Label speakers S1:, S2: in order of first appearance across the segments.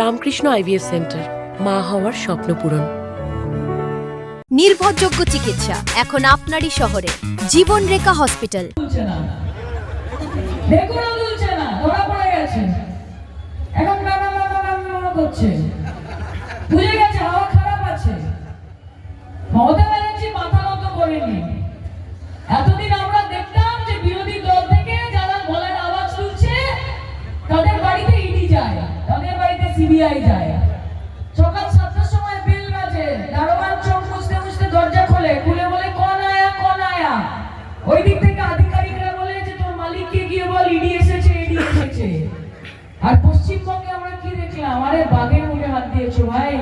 S1: Ramakrishna IVF centre, মা হওয়ার স্বপ্ন পূরণ।
S2: নির্ভরযোগ্য চিকিৎসা এখন আপনারই শহরে, জীবনরেখা হসপিটাল।
S3: বুঝে গেছে হাওয়া খারাপ আছে। মমতা ব্যানার্জি মাথা নত করেনি। এতদিন আমরা দেখতাম যে বিরোধী দল থেকে যারা গলার আওয়াজ তুলছে তাদের বাড়িতে ইডি যায়, তাদের বাড়িতে সিবিআই যায়। সকাল 7টার সময় বেল বাজে, দারোয়ান চোখ মুছতে মুছতে দরজা খোলে, খুলে বলে কোন আয়া কোন আয়া। ওই দিক থেকে আধিকারিকরা বলে যে তোর মালিককে গিয়ে বল ইডি এসেছে ইডি এসেছে। আর পশ্চিমবঙ্গে আমরা কি দেখলাম? আরে বাঘের মুখে হাত দিয়েছো ভাই।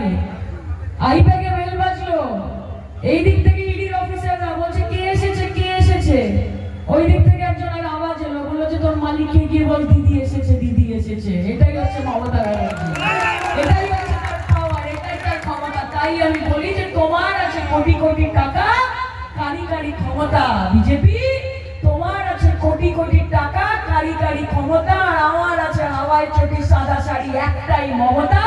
S3: আইপ্যাকে বেল বাজলো, এই দিক থেকে ইডির অফিসাররা বলছে কে এসেছে কে এসেছে। ওই দিক থেকে একজনের আওয়াজ এলো, বললো যে তোর মালিককে গিয়ে বল দিদি এসেছে দিদি এসেছে। এটাই হচ্ছে মমতা ব্যানার্জি, এটাই হচ্ছে তার পাওয়ার, এটাই তার ক্ষমতা। তাই আমি বলি যে তোমার আছে কোটি কোটি টাকা, কারিগরি ক্ষমতা। বিজেপি তোমার আছে কোটি কোটি টাকা, কারিগরি ক্ষমতা, আর আমার আছে হাওয়ায় চটি সাদা শাড়ি, একটাই মমতা।